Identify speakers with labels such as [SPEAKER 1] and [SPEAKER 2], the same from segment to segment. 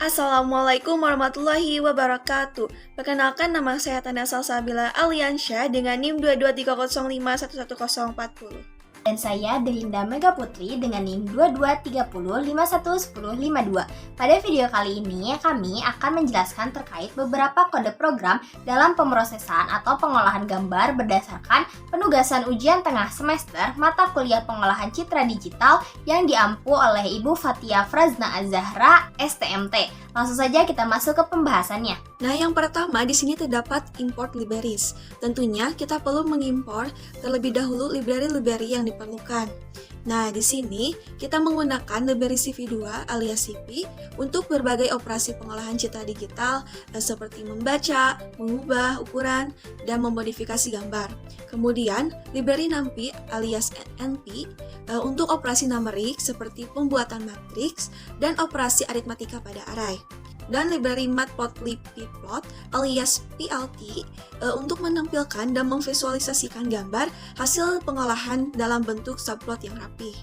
[SPEAKER 1] Assalamualaikum warahmatullahi wabarakatuh. Perkenalkan, nama saya Tania Salsabila Aliansyah dengan NIM 22305114040.
[SPEAKER 2] Dan saya Delinda Mega Putri dengan NIM 2230511052. Pada video kali ini kami akan menjelaskan terkait beberapa kode program dalam pemrosesan atau pengolahan gambar berdasarkan penugasan ujian tengah semester mata kuliah pengolahan citra digital yang diampu oleh Ibu Fatia Frazna Az-Zahra STMT. Langsung saja kita masuk ke pembahasannya.
[SPEAKER 1] Nah, yang pertama di sini terdapat import libraries. Tentunya kita perlu mengimpor terlebih dahulu library-library yang diperlukan. Nah, di sini kita menggunakan library CV2 alias CP untuk berbagai operasi pengolahan citra digital seperti membaca, mengubah ukuran, dan memodifikasi gambar. Kemudian, library NumPy alias NP untuk operasi numerik seperti pembuatan matriks dan operasi aritmatika pada array. Dan library matplotlib-pplot alias PLT untuk menampilkan dan memvisualisasikan gambar hasil pengolahan dalam bentuk subplot yang rapi.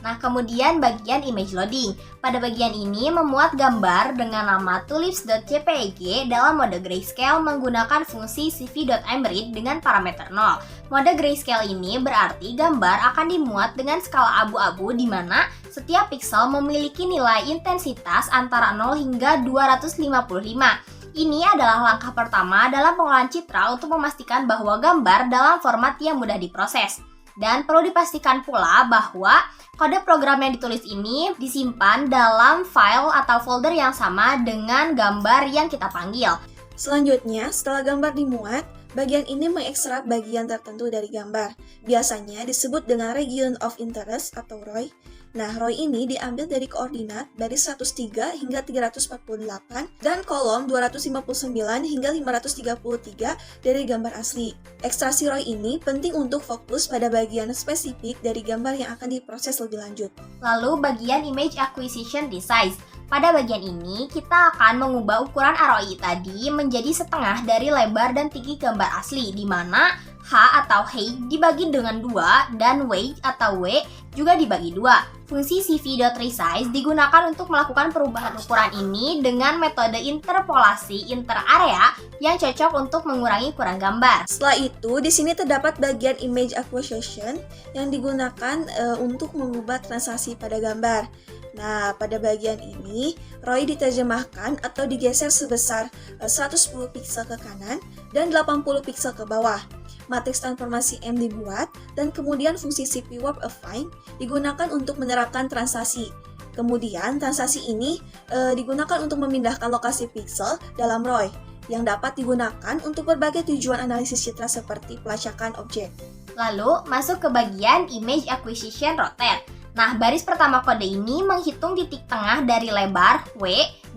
[SPEAKER 2] Nah, kemudian bagian image loading. Pada bagian ini memuat gambar dengan nama tulips.jpeg dalam mode grayscale menggunakan fungsi cv.imread dengan parameter 0. Mode grayscale ini berarti gambar akan dimuat dengan skala abu-abu di mana setiap pixel memiliki nilai intensitas antara 0 hingga 255. Ini adalah langkah pertama dalam pengolahan citra untuk memastikan bahwa gambar dalam format yang mudah diproses. Dan perlu dipastikan pula bahwa kode program yang ditulis ini disimpan dalam file atau folder yang sama dengan gambar yang kita panggil.
[SPEAKER 1] Selanjutnya, setelah gambar dimuat, bagian ini mengekstrak bagian tertentu dari gambar. Biasanya disebut dengan region of interest atau ROI. Nah, ROI ini diambil dari koordinat baris 103 hingga 348 dan kolom 259 hingga 533 dari gambar asli. Ekstraksi ROI ini penting untuk fokus pada bagian spesifik dari gambar yang akan diproses lebih lanjut.
[SPEAKER 2] Lalu bagian image acquisition resize. Pada bagian ini, kita akan mengubah ukuran ROI tadi menjadi setengah dari lebar dan tinggi gambar asli, di mana H atau height dibagi dengan 2 dan weight atau W juga dibagi 2. Fungsi cv.resize digunakan untuk melakukan perubahan ukuran ini dengan metode interpolasi interarea yang cocok untuk mengurangi ukuran gambar.
[SPEAKER 1] Setelah itu, di sini terdapat bagian image acquisition yang digunakan untuk mengubah transaksi pada gambar. Nah, pada bagian ini, ROI diterjemahkan atau digeser sebesar 110 piksel ke kanan dan 80 piksel ke bawah. Matriks transformasi M dibuat, dan kemudian fungsi CP Warp Affine digunakan untuk menerapkan transaksi. Kemudian, transaksi ini digunakan untuk memindahkan lokasi piksel dalam ROI, yang dapat digunakan untuk berbagai tujuan analisis citra seperti pelacakan objek.
[SPEAKER 2] Lalu, masuk ke bagian image acquisition rotate. Nah, baris pertama kode ini menghitung titik tengah dari lebar W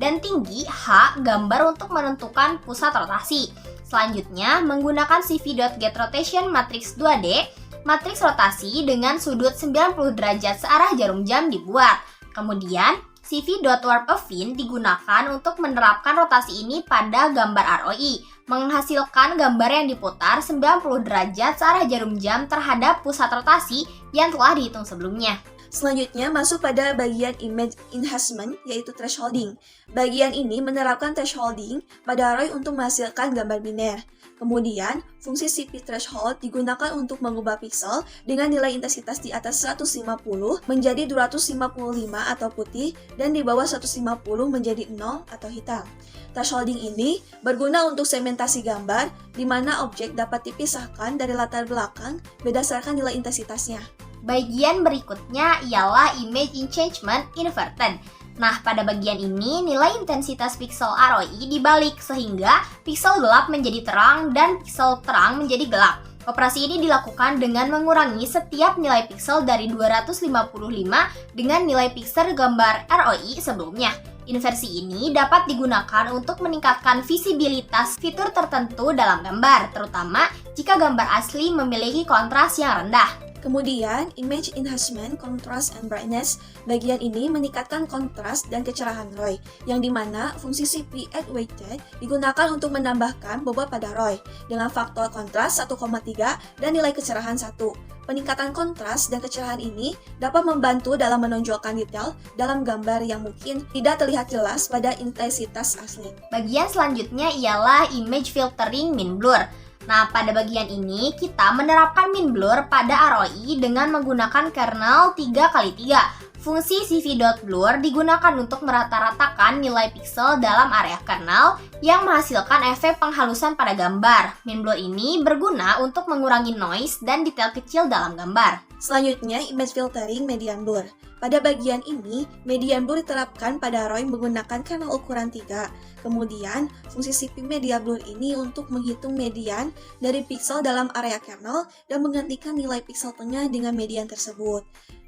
[SPEAKER 2] dan tinggi H gambar untuk menentukan pusat rotasi. Selanjutnya, menggunakan cv.getRotation matriks 2D, matriks rotasi dengan sudut 90 derajat searah jarum jam dibuat. Kemudian, cv.warp-affine digunakan untuk menerapkan rotasi ini pada gambar ROI, menghasilkan gambar yang diputar 90 derajat searah jarum jam terhadap pusat rotasi yang telah dihitung sebelumnya.
[SPEAKER 1] Selanjutnya masuk pada bagian image enhancement, yaitu thresholding. Bagian ini menerapkan thresholding pada ROI untuk menghasilkan gambar biner. Kemudian, fungsi CP threshold digunakan untuk mengubah pixel dengan nilai intensitas di atas 150 menjadi 255 atau putih dan di bawah 150 menjadi 0 atau hitam. Thresholding ini berguna untuk segmentasi gambar di mana objek dapat dipisahkan dari latar belakang berdasarkan nilai intensitasnya.
[SPEAKER 2] Bagian berikutnya ialah image enhancement inverted. Nah, pada bagian ini nilai intensitas pixel ROI dibalik sehingga pixel gelap menjadi terang dan pixel terang menjadi gelap. Operasi ini dilakukan dengan mengurangi setiap nilai pixel dari 255 dengan nilai pixel gambar ROI sebelumnya. Inversi ini dapat digunakan untuk meningkatkan visibilitas fitur tertentu dalam gambar, terutama jika gambar asli memiliki kontras yang rendah.
[SPEAKER 1] Kemudian, image enhancement, contrast, and brightness. Bagian ini meningkatkan kontras dan kecerahan ROY, yang dimana fungsi CP Add Weighted digunakan untuk menambahkan bobot pada ROY dengan faktor kontras 1,3 dan nilai kecerahan 1. Peningkatan kontras dan kecerahan ini dapat membantu dalam menonjolkan detail dalam gambar yang mungkin tidak terlihat jelas pada intensitas asli.
[SPEAKER 2] Bagian selanjutnya ialah image filtering min blur. Nah, pada bagian ini kita menerapkan min blur pada ROI dengan menggunakan kernel 3x3. Fungsi CV.blur digunakan untuk merata-ratakan nilai pixel dalam area kernel yang menghasilkan efek penghalusan pada gambar. Min blur ini berguna untuk mengurangi noise dan detail kecil dalam gambar.
[SPEAKER 1] Selanjutnya, image filtering median blur. Pada bagian ini, median blur diterapkan pada ROY menggunakan kernel ukuran 3. Kemudian, fungsi CP median blur ini untuk menghitung median dari pixel dalam area kernel dan menggantikan nilai pixel tengah dengan median tersebut.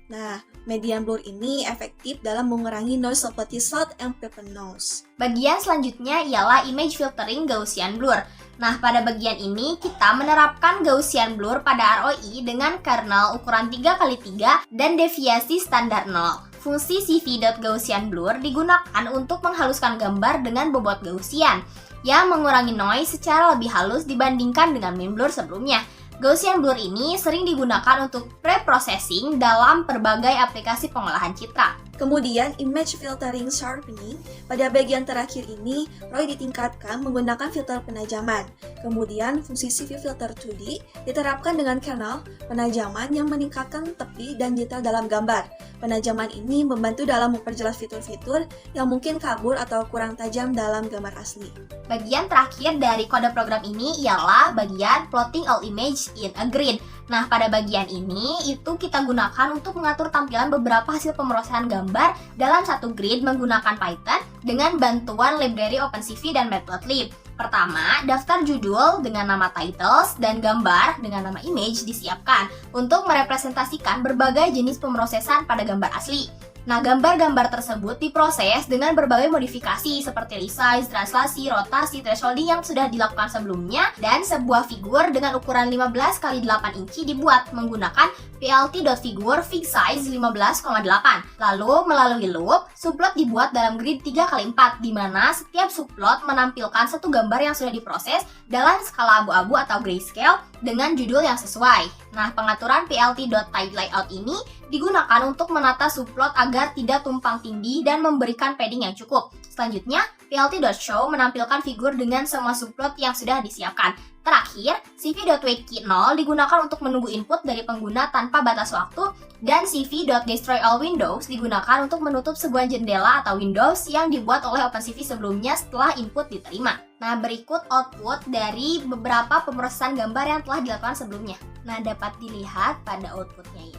[SPEAKER 1] Nah, median blur ini efektif dalam mengurangi noise seperti salt and pepper noise.
[SPEAKER 2] Bagian selanjutnya ialah image filtering Gaussian blur. Nah, pada bagian ini kita menerapkan Gaussian blur pada ROI dengan kernel ukuran 3x3 dan deviasi standar 0. Fungsi CV.Gaussian blur digunakan untuk menghaluskan gambar dengan bobot Gaussian yang mengurangi noise secara lebih halus dibandingkan dengan min blur sebelumnya. Gaussian blur ini sering digunakan untuk pre-processing dalam berbagai aplikasi pengolahan citra.
[SPEAKER 1] Kemudian, image filtering sharpening. Pada bagian terakhir ini, ROY ditingkatkan menggunakan filter penajaman. Kemudian, fungsi CV filter 2D diterapkan dengan kernel penajaman yang meningkatkan tepi dan detail dalam gambar. Penajaman ini membantu dalam memperjelas fitur-fitur yang mungkin kabur atau kurang tajam dalam gambar asli.
[SPEAKER 2] Bagian terakhir dari kode program ini ialah bagian plotting all image in a grid. Nah, pada bagian ini itu kita gunakan untuk mengatur tampilan beberapa hasil pemrosesan gambar dalam satu grid menggunakan Python dengan bantuan library OpenCV dan Matplotlib. Pertama, daftar judul dengan nama titles dan gambar dengan nama image disiapkan untuk merepresentasikan berbagai jenis pemrosesan pada gambar asli. Nah, gambar-gambar tersebut diproses dengan berbagai modifikasi seperti resize, translasi, rotasi, thresholding yang sudah dilakukan sebelumnya, dan sebuah figur dengan ukuran 15x8 inci dibuat menggunakan plt.figure fix size 15,8. Lalu, melalui loop, subplot dibuat dalam grid 3x4, di mana setiap subplot menampilkan satu gambar yang sudah diproses dalam skala abu-abu atau grayscale dengan judul yang sesuai. Nah, pengaturan plt.tileLayout ini digunakan untuk menata subplot agar tidak tumpang tindih dan memberikan padding yang cukup. Selanjutnya, plt.show menampilkan figur dengan semua subplot yang sudah disiapkan. Terakhir, CV.waitKey0 digunakan untuk menunggu input dari pengguna tanpa batas waktu, dan CV.destroyAllWindows digunakan untuk menutup sebuah jendela atau Windows yang dibuat oleh OpenCV sebelumnya setelah input diterima. Nah, berikut output dari beberapa pemrosesan gambar yang telah dilakukan sebelumnya. Nah, dapat dilihat pada outputnya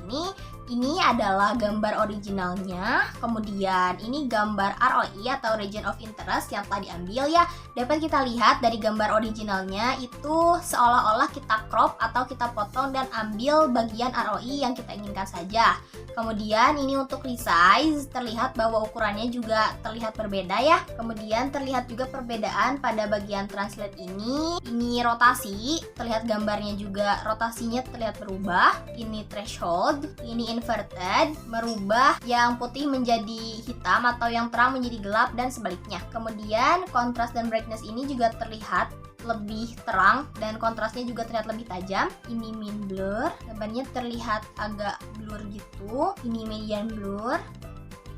[SPEAKER 2] ini adalah gambar originalnya, kemudian ini gambar ROI atau Region of Interest yang telah diambil ya. Dapat kita lihat dari gambar originalnya itu seolah-olah kita crop atau kita potong dan ambil bagian ROI yang kita inginkan saja. Kemudian ini untuk resize, terlihat bahwa ukurannya juga terlihat berbeda ya. Kemudian terlihat juga perbedaan pada bagian translate ini rotasi, terlihat gambarnya juga rotasinya terlihat berubah. Ini threshold, ini inverted, merubah yang putih menjadi hitam atau yang terang menjadi gelap dan sebaliknya. Kemudian kontras dan brightness ini juga terlihat lebih terang dan kontrasnya juga terlihat lebih tajam. Ini min blur, gambarnya terlihat agak blur gitu. Ini median blur,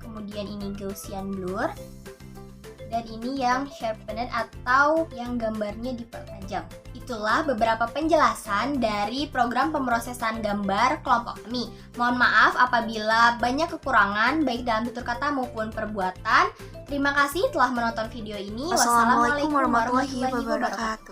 [SPEAKER 2] kemudian ini Gaussian blur, dan ini yang sharpened atau yang gambarnya dipertajam. Itulah beberapa penjelasan dari program pemrosesan gambar kelompok kami. Mohon maaf apabila banyak kekurangan baik dalam tutur kata maupun perbuatan. Terima kasih telah menonton video ini.
[SPEAKER 1] Wassalamualaikum warahmatullahi wabarakatuh.